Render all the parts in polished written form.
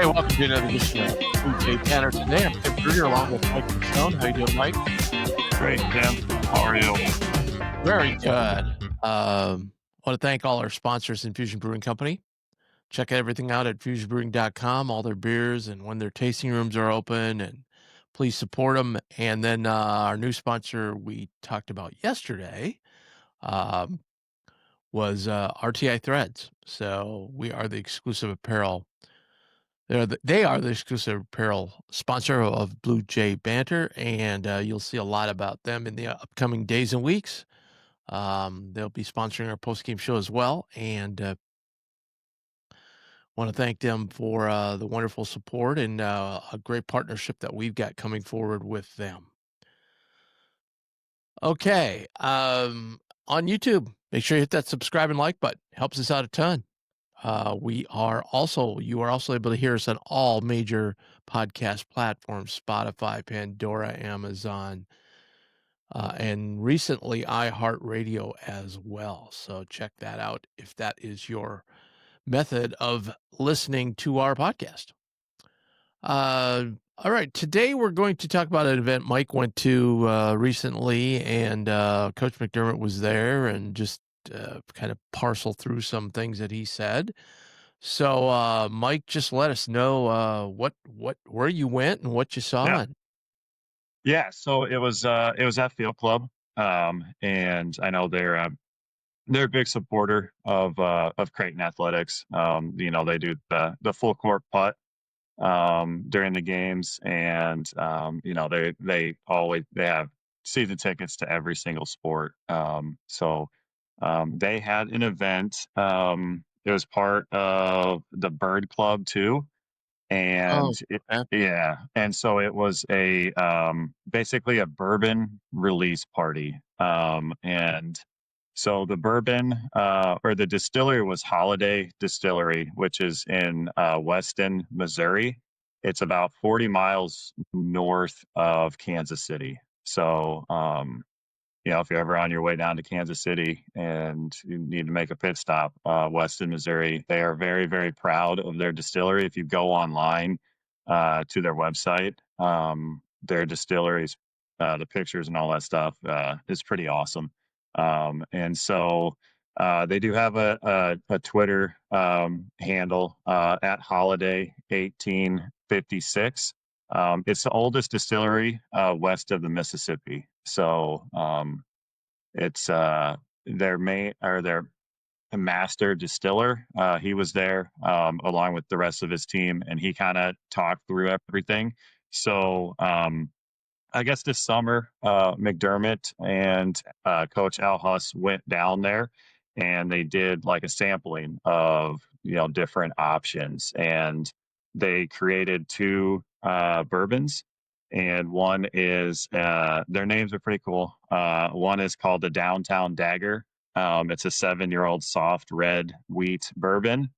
Hey, welcome to another edition of BJB Today. I'm Tim Gruder along with Mike Stone. How you doing, Mike? Great, Tim. How are you? Very good. Want to thank all our sponsors, Infusion Brewing Company. Check everything out at fusionbrewing.com, all their beers and when their tasting rooms are open, and please support them. And then our new sponsor we talked about yesterday was RTI Threads. So we are the exclusive apparel. They are the exclusive apparel sponsor of Blue Jay Banter, and you'll see a lot about them in the upcoming days and weeks. They'll be sponsoring our post-game show as well, and want to thank them for the wonderful support and a great partnership that we've got coming forward with them. Okay, on YouTube, make sure you hit that subscribe and like button. Helps us out a ton. You are also able to hear us on all major podcast platforms, Spotify, Pandora, Amazon, and recently iHeartRadio as well. So check that out if that is your method of listening to our podcast. All right, today we're going to talk about an event Mike went to recently, and Coach McDermott was there and just kind of parcel through some things that he said. So, Mike, just let us know where you went and what you saw. Yeah. So it was at Field Club, and I know they're a big supporter of Creighton athletics. They do the full court putt during the games, and they have season tickets to every single sport. So they had an event. It was part of the Bird Club too. And so it was basically a bourbon release party. And so the bourbon or the distillery was Holiday Distillery, which is in Weston, Missouri. It's about 40 miles north of Kansas City. So if you're ever on your way down to Kansas City and you need to make a pit stop, Weston, Missouri, they are very, very proud of their distillery. If you go online to their website, their distilleries, the pictures and all that stuff is pretty awesome. And so they do have a Twitter handle at Holiday 1856. It's the oldest distillery west of the Mississippi. So it's their master distiller. He was there along with the rest of his team, and he kind of talked through everything. So I guess this summer, McDermott and Coach Al Huss went down there, and they did like a sampling of different options, and they created two bourbons. And one is their names are pretty cool. One is called the Downtown Dagger. It's a 7-year-old soft red wheat bourbon,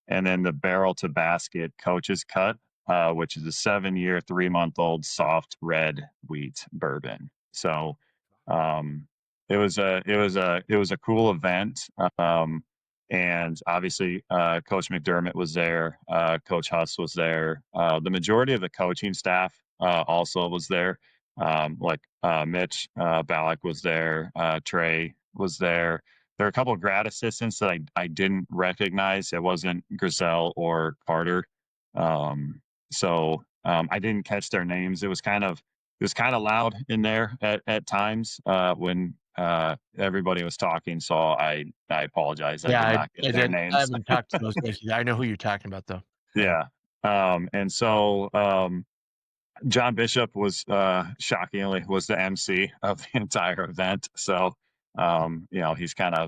and then the Barrel to Basket Coach's Cut, which is a 7-year, 3-month-old soft red wheat bourbon. So it was a cool event. And obviously, Coach McDermott was there. Coach Huss was there. The majority of the coaching staff also was there. Mitch Ballack was there. Trey was there. There are a couple of grad assistants that I didn't recognize. It wasn't Griselle or Carter. So I didn't catch their names. It was kind of loud in there at times when everybody was talking. So I apologize. I did not get their names. I haven't talked to those guys yet. I know who you're talking about, though. Yeah. And so John Bishop was shockingly was the MC of the entire event. So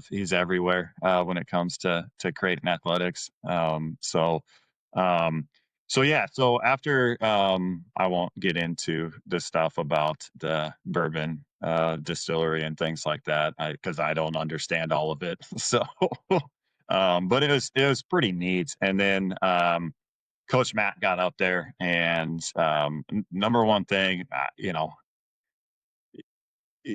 he's everywhere when it comes to Creighton athletics. So after I won't get into the stuff about the bourbon distillery and things like that because I don't understand all of it. So but it was pretty neat. And then Coach Matt got up there, and number one thing,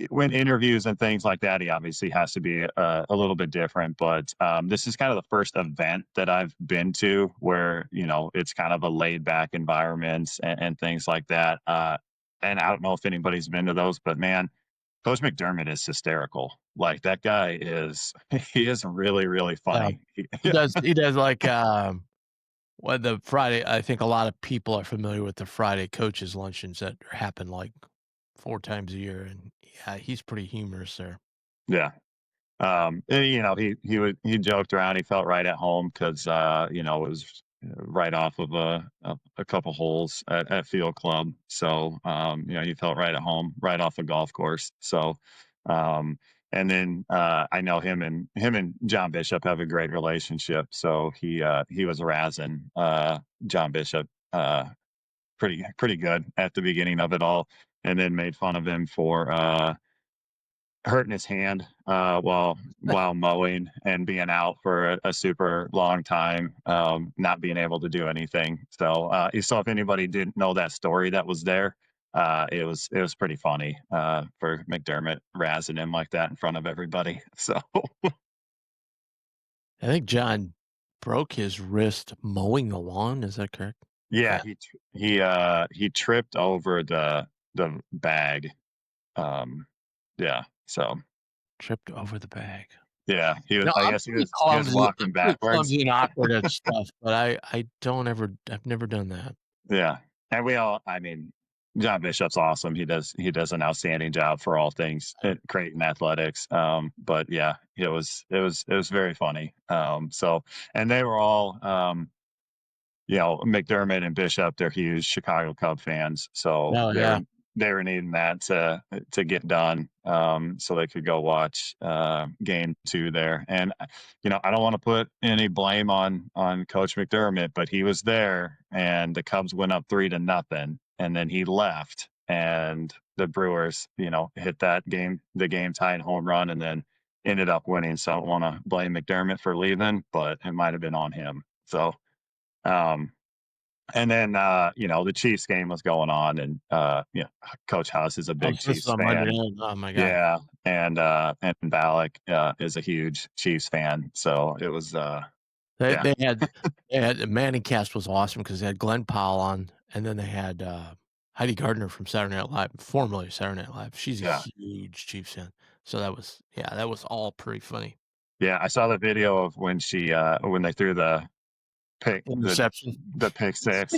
when interviews and things like that, he obviously has to be a little bit different. But this is kind of the first event that I've been to where it's kind of a laid back environment and things like that. And I don't know if anybody's been to those, but man, Coach McDermott is hysterical. Like that guy is, he is really, really Yeah. funny. He Yeah, does he does like, the Friday I think a lot of people are familiar with the Friday coaches luncheons that happen, like, 4 times a year, and, yeah, he's pretty humorous there. yeah. And, he joked around. He felt right at home because it was right off of a couple holes at Field Club. So he felt right at home, right off a golf course. So um, and then I know him and John Bishop have a great relationship. So he was razzing John Bishop pretty good at the beginning of it all, and then made fun of him for hurting his hand while mowing and being out for a super long time, not being able to do anything. So if anybody didn't know that story that was there, it was pretty funny for McDermott razzing him like that in front of everybody. So I think John broke his wrist mowing the lawn, is that correct? yeah, Yeah, he tripped over the bag. Yeah, so tripped over the bag. yeah, he was. No, I I'm guess pretty he was clumsy I'm walking pretty backwards. clumsy and awkward at stuff, but I've never done that. Yeah, and I mean, John Bishop's awesome. He does an outstanding job for all things at Creighton athletics. But yeah, it was very funny. And they were all McDermott and Bishop, they're huge Chicago Cub fans, so Oh, yeah. they were needing that to get done, so they could go watch game two there. And I don't want to put any blame on Coach McDermott, but he was there, and the Cubs went up 3-0, and then he left, and the Brewers, hit the game tying home run, and then ended up winning. So I don't want to blame McDermott for leaving, but it might have been on him. So. Um, and then, the Chiefs game was going on, and Coach House is a Oh, big so this is Chiefs on Monday fan. night. Oh my god. Yeah, and Ballack is a huge Chiefs fan. So it was, They yeah, they had the Manning cast was awesome because they had Glenn Powell on, and then they had, Heidi Gardner from Saturday Night Live, formerly Saturday Night Live. She's a yeah, huge Chiefs fan. So that was all pretty funny. yeah. I saw the video of when they threw pick the Interception. the pick six.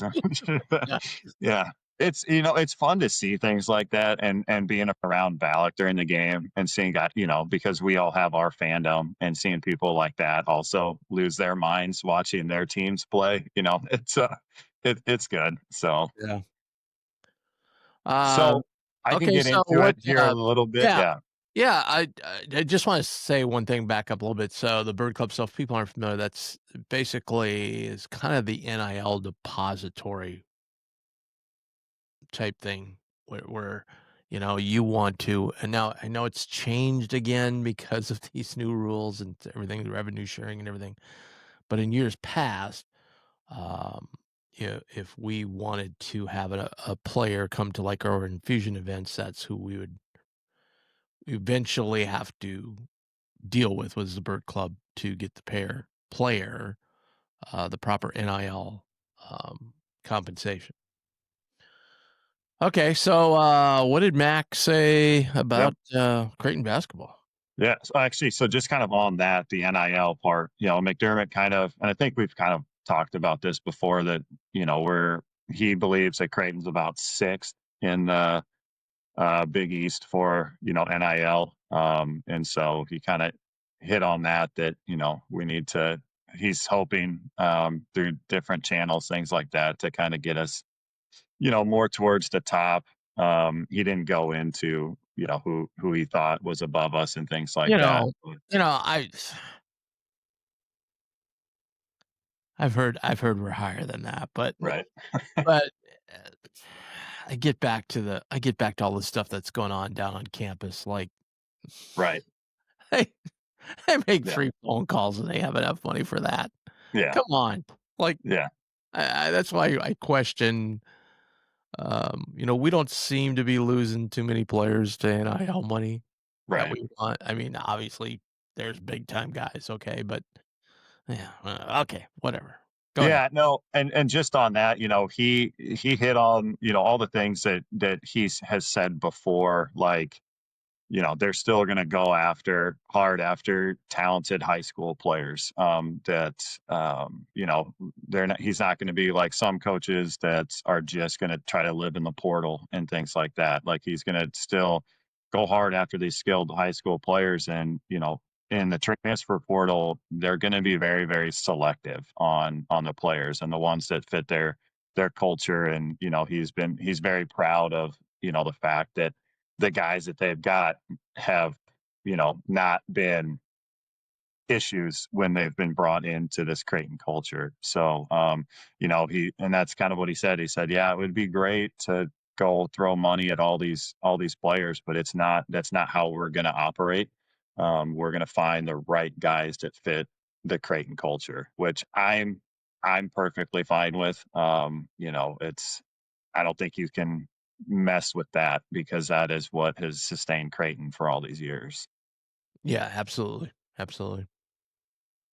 Yeah. Yeah. It's fun to see things like that and being around Ballack during the game and seeing that, because we all have our fandom and seeing people like that also lose their minds watching their teams play, it's good. So Yeah. Um, so I can okay, get so into it here a little bit. yeah. Yeah. Yeah, I just wanna say one thing back up a little bit. So the Bird Club stuff, if people aren't familiar, that's basically is kind of the NIL depository type thing where, you want to and now I know it's changed again because of these new rules and everything, the revenue sharing and everything. But in years past, um, if we wanted to have a player come to like our infusion events, that's who we would eventually have to deal with was the Bird Club to get the player the proper NIL compensation. Okay, so what did Mac say Yep. about Creighton basketball? Yeah. So actually, so just kind of on that, the NIL part, McDermott kind of, and I think we've kind of talked about this before that, where he believes that Creighton's about sixth in the Big East for, NIL. And so he kind of hit on that, we need to, he's hoping through different channels, things like that, to kind of get us, more towards the top. He didn't go into, who he thought was above us and things like You that. know, you know, I've heard we're higher than that, Right. but uh, I get back to all the stuff that's going on down on campus. Like, Right. I, I make Yeah. 3 phone calls and they have enough money for that. Yeah. Come on, like Yeah. that's why I question. We don't seem to be losing too many players to NIL money that Right. we want. I mean, obviously, there's big time guys, okay, but yeah, okay, whatever. Go ahead. Yeah, no, and just on that, he hit on, all the things that has said before, like, they're still going to go hard after talented high school players. He's not going to be like some coaches that are just going to try to live in the portal and things like that. Like he's going to still go hard after these skilled high school players. And, in the transfer portal, they're going to be very, very selective on the players and the ones that fit their culture. And, he's very proud of, the fact that the guys that they've got have, not been issues when they've been brought into this Creighton culture. So, and that's kind of what he said. He said, yeah, it would be great to go throw money at all these players, but that's not how we're going to operate. We're going to find the right guys that fit the Creighton culture, which I'm perfectly fine with. I don't think you can mess with that because that is what has sustained Creighton for all these years. Yeah, absolutely, absolutely.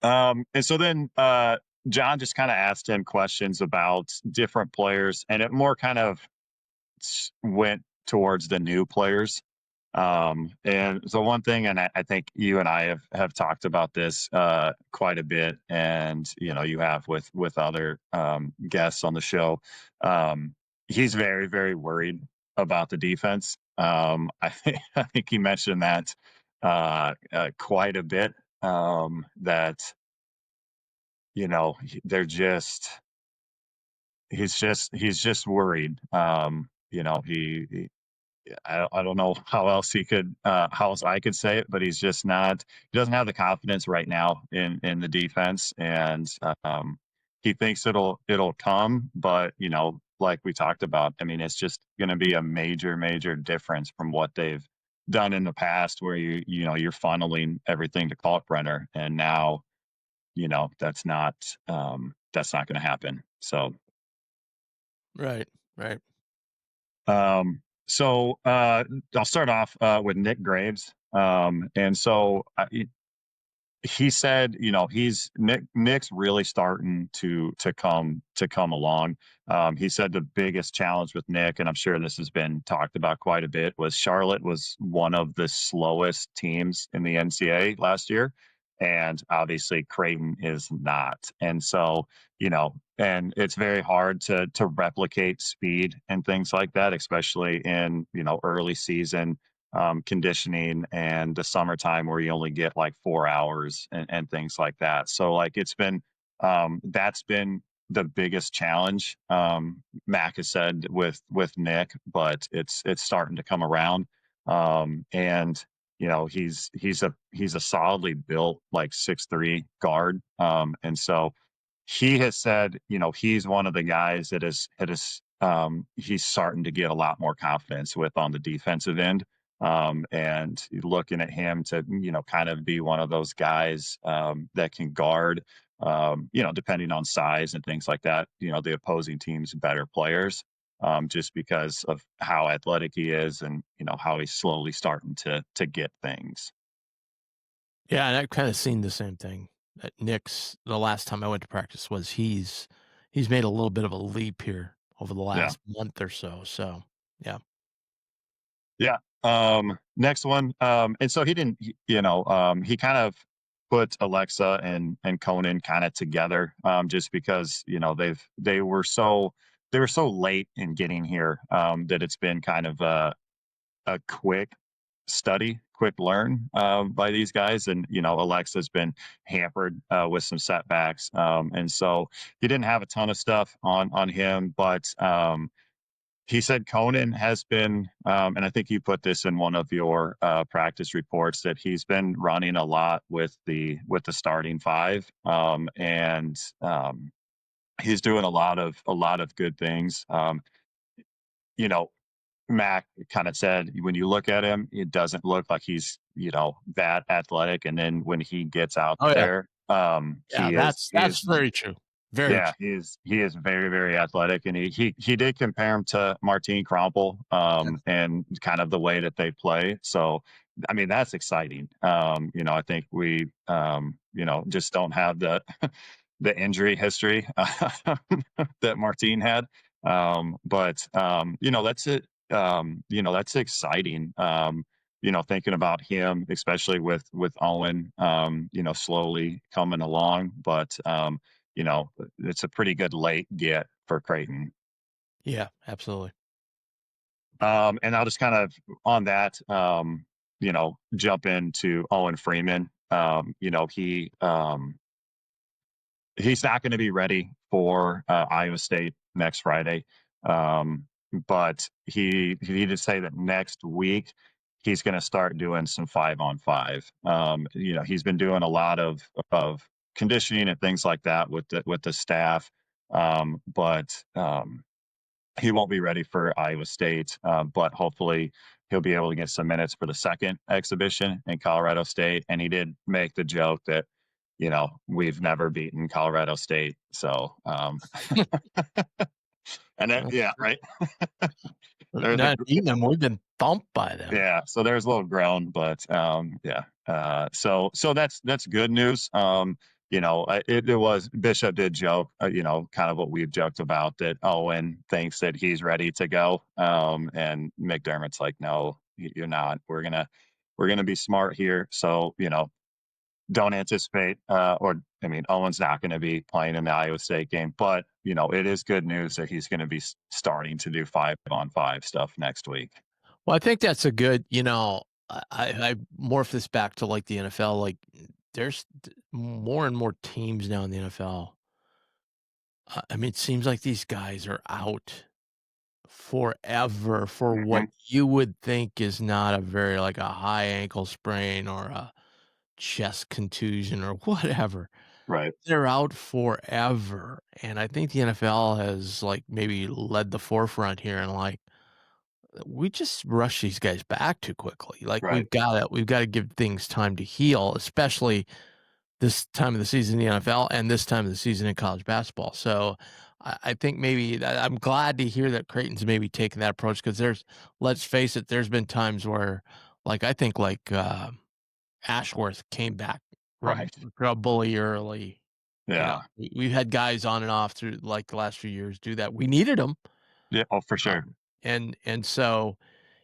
And so then John just kind of asked him questions about different players, and it more kind of went towards the new players. And so one thing, and I think you and I have talked about this quite a bit, and you have with other guests on the show. He's very very worried about the defense. I think he mentioned that quite a bit. That they're just he's just worried. I don't know how else I could say it, but he doesn't have the confidence right now in the defense, and he thinks it'll come, but like we talked about, I mean, it's just going to be a major major difference from what they've done in the past, where you're funneling everything to Kalkbrenner, and now that's not going to happen. So Right, right. I'll start off with Nick Graves. And so he said, Nick's really starting to come along. He said the biggest challenge with Nick, and I'm sure this has been talked about quite a bit, was Charlotte was one of the slowest teams in the NCAA last year, and obviously Creighton is not. And so, and it's very hard to replicate speed and things like that, especially in early season conditioning and the summertime where you only get like 4 hours and things like that. So like that's been the biggest challenge. Mac has said with Nick, but it's starting to come around. And he's a solidly built like 6'3" guard. And so he has said, he's one of the guys he's starting to get a lot more confidence with on the defensive end. And looking at him to, kind of be one of those guys that can guard, depending on size and things like that, the opposing team's better players, just because of how athletic he is and, how he's slowly starting to get things. Yeah, and I've kinda seen the same thing. That Nick's the last time I went to practice was he's made a little bit of a leap here over the Yeah. last month or so, yeah. Yeah. Next one. And so he didn't, he kind of put Alexa and Conan kind of together, just because, they were so late in getting here, that it's been kind of a quick study, quick learn, by these guys. And, Alexa's been hampered, with some setbacks. And so he didn't have a ton of stuff on him, but, he said Conan has been, and I think you put this in one of your practice reports, that he's been running a lot with the starting five, and he's doing a lot of good things. You know, Mac kind of said when you look at him, it doesn't look like he's that athletic, and then when he gets out Oh, yeah. there, Yeah, he is that's he is very true. Very Yeah, true. he is very, very athletic, and he did compare him to Martin Krampel, and kind of the way that they play. So, I mean, that's exciting. I think we, just don't have the the injury history that Martin had. That's it. That's exciting. Thinking about him, especially with Owen, slowly coming along, but it's a pretty good late get for Creighton. Yeah, absolutely. And I'll just kind of on that, jump into Owen Freeman. He's not going to be ready for Iowa State next Friday, but he did say that next week he's going to start doing some 5-on-5. He's been doing a lot of conditioning and things like that with the staff, but he won't be ready for Iowa State, but hopefully he'll be able to get some minutes for the second exhibition in Colorado State. And he did make the joke that, we've never beaten Colorado State. So, and then, yeah, right. There's a Not beating them, we've been thumped by them. Yeah, so there's a little groan, but yeah. So that's good news. It was Bishop did joke, kind of what we've joked about that Owen thinks that he's ready to go, and McDermott's like, no, you're not. We're gonna be smart here. So don't anticipate, or I mean, Owen's not going to be playing in the Iowa State game, but it is good news that he's going to be starting to do 5-on-5 stuff next week. Well, I think that's a good, I morph this back to like the NFL. Like, there's more and more teams now in the NFL. I mean, it seems like these guys are out forever for what Mhm. you would think is not a very like a high ankle sprain or a chest contusion or whatever. Right. They're out forever. And I think the NFL has like maybe led the forefront here and like we just rush these guys back too quickly. Like Right. we've got to give things time to heal, especially this time of the season in the NFL and this time of the season in college basketball. So I think maybe I'm glad to hear that Creighton's maybe taking that approach because let's face it, there's been times where, like I think Ashworth came back from Right. a bully early. Yeah. We've had guys on and off through like the last few years do that. We needed them. Yeah. Oh, for sure. And so,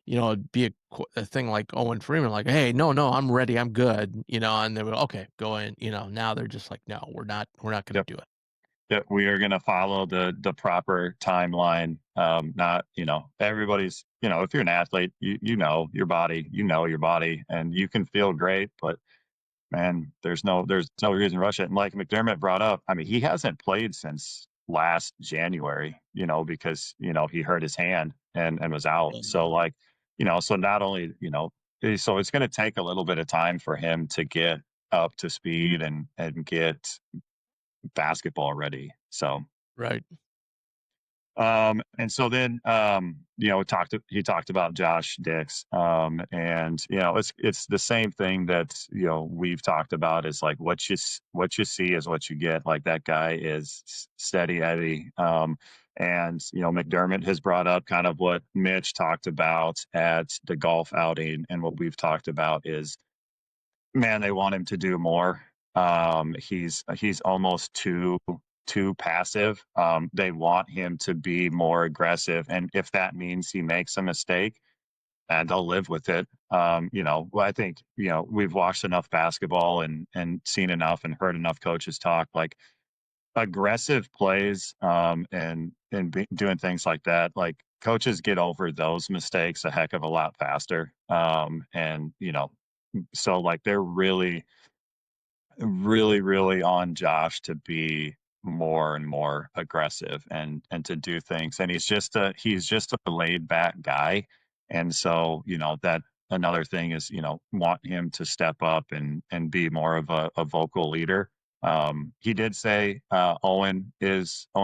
it'd be a thing like Owen Freeman, like, "Hey, no, no, I'm ready, I'm good," and they would, "Okay, go in," now they're just like, "No, we're not gonna Yep. do it." Yep. We are going to follow the proper timeline. Not, everybody's, if you're an athlete, you know your body, and you can feel great, but man, there's no reason to rush it. And like McDermott brought up, I mean, he hasn't played since last January, because he hurt his hand and was out. So Mhm. like, so not only, so it's going to take a little bit of time for him to get up to speed and get basketball ready. So Right. and so then, he talked about Josh Dix, and it's the same thing that we've talked about is like what you see is what you get. Like that guy is steady Eddie, and McDermott has brought up kind of what Mitch talked about at the golf outing, and what we've talked about is man, they want him to do more. He's almost too passive. They want him to be more aggressive, and if that means he makes a mistake, and they'll live with it. Well, I think we've watched enough basketball and seen enough and heard enough coaches talk like aggressive plays, and doing things like that. Like coaches get over those mistakes a heck of a lot faster. And so like they're really really, really on Josh to be more and more aggressive and to do things. And he's just a laid back guy. And so, that another thing is, want him to step up and be more of a vocal leader. He did say Owen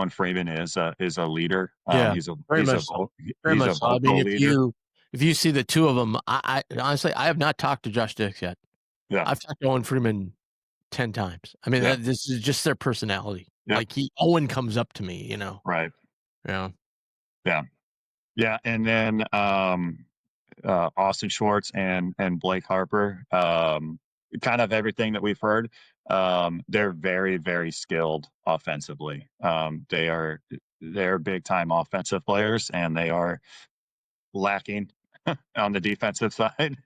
Freeman is a leader. Yeah, He's a very he's a much so. vo- Very he's much a so. I mean, vocal leader. if you see the 2 of them, I honestly, I have not talked to Josh Dix yet. Yeah, I've talked to Owen Freeman 10 times. I mean, yeah. this is just their personality. Yep. Like Owen comes up to me, you know? Right. Yeah. Yeah. Yeah. And then Austin Schwartz and Blake Harper. Kind of everything that we've heard. They're very, very skilled offensively. They're big time offensive players, and they are lacking on the defensive side.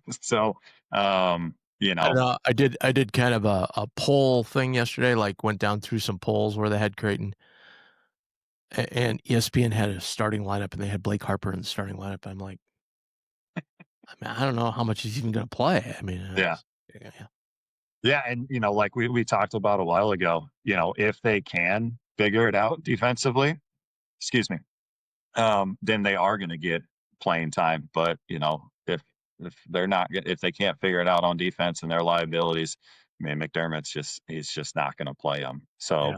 So, you I don't know, know. I did kind of a poll thing yesterday, like went down through some polls where they had Creighton and ESPN had a starting lineup and they had Blake Harper in the starting lineup. I'm like, I mean, I don't know how much he's even going to play. I mean, yeah, yeah. yeah, and like we talked about a while ago, if they can figure it out defensively, excuse me, then they are going to get playing time. But if they're not, if they can't figure it out on defense and their liabilities, I mean, he's just not going to play them. Yeah.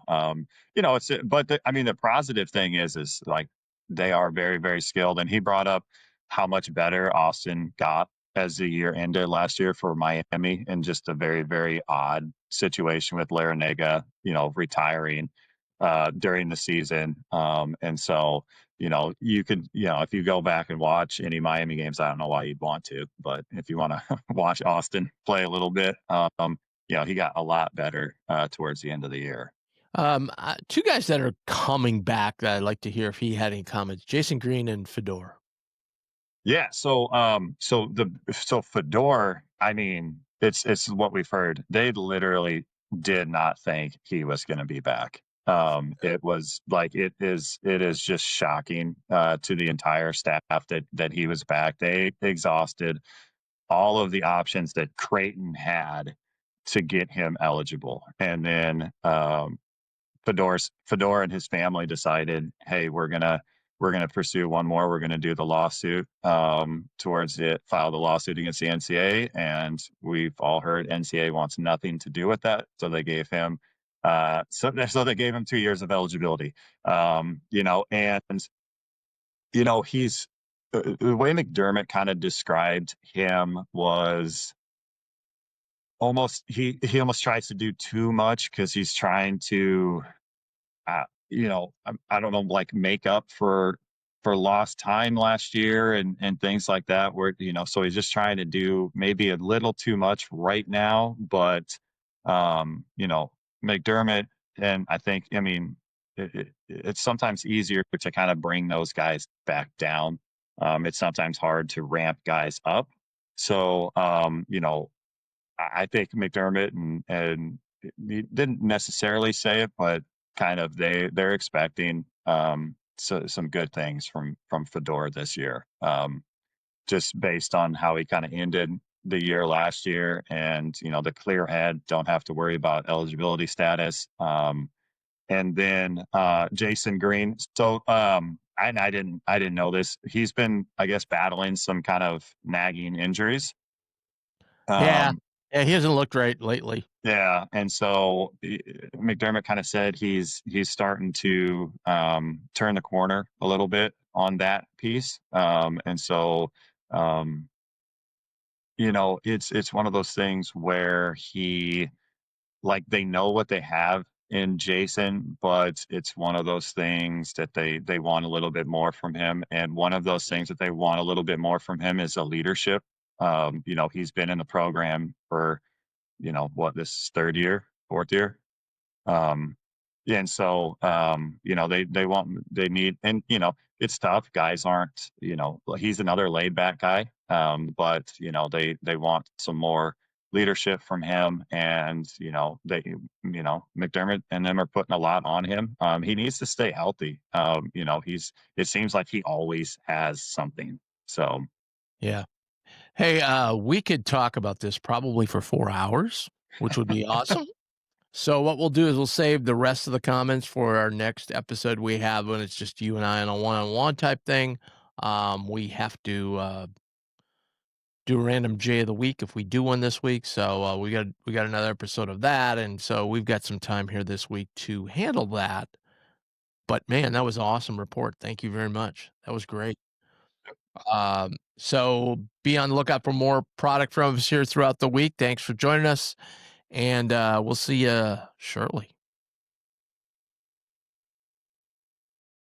So, but I mean, the positive thing is like they are very, very skilled. And he brought up how much better Austin got as the year ended last year for Miami, in just a very, very odd situation with Larinaga, retiring during the season. And so, you could, if you go back and watch any Miami games, I don't know why you'd want to, but if you want to watch Austin play a little bit, he got a lot better towards the end of the year. Two guys that are coming back that I'd like to hear if he had any comments: Jason Green and Fedor. Yeah. So Fedor, I mean, it's what we've heard. They literally did not think he was going to be back. It was like it is just shocking to the entire staff that he was back. They exhausted all of the options that Creighton had to get him eligible, and then Fedor and his family decided, hey, we're gonna pursue one more. We're gonna do the lawsuit towards it, file the lawsuit against the NCAA, and we've all heard NCAA wants nothing to do with that. So they gave him so they gave him 2 years of eligibility. And he's the way McDermott kind of described him was he almost tries to do too much because he's trying to I don't know, like make up for lost time last year and things like that. Where so he's just trying to do maybe a little too much right now, but McDermott, and I mean, it's sometimes easier to kind of bring those guys back down. It's sometimes hard to ramp guys up. So I think McDermott and he didn't necessarily say it, but kind of they're expecting some good things from Fedor this year, just based on how he kind of ended the year last year, and the clear head, don't have to worry about eligibility status. And then Jason Green. So I didn't know this. He's been, I guess, battling some kind of nagging injuries. Yeah. Um, Yeah, he hasn't looked right lately. Yeah, and so McDermott kind of said he's starting to turn the corner a little bit on that piece, and so um, it's one of those things where they know what they have in Jason, but it's one of those things that they want a little bit more from him, and one of those things that they want a little bit more from him is a leadership. He's been in the program for what, this third year, fourth year. Um, and so, they need, and, it's tough. Guys aren't, he's another laid back guy. But, they want some more leadership from him. And, McDermott and them are putting a lot on him. He needs to stay healthy. It seems like he always has something. So, Yeah. Hey, we could talk about this probably for 4 hours, which would be awesome. So what we'll do is we'll save the rest of the comments for our next episode we have when it's just you and I on a one-on-one type thing. We have to do a random J of the week if we do one this week. So we got another episode of that, and so we've got some time here this week to handle that. But man, that was an awesome report. Thank you very much. That was great. So be on the lookout for more product from us here throughout the week. Thanks for joining us, and we'll see you shortly.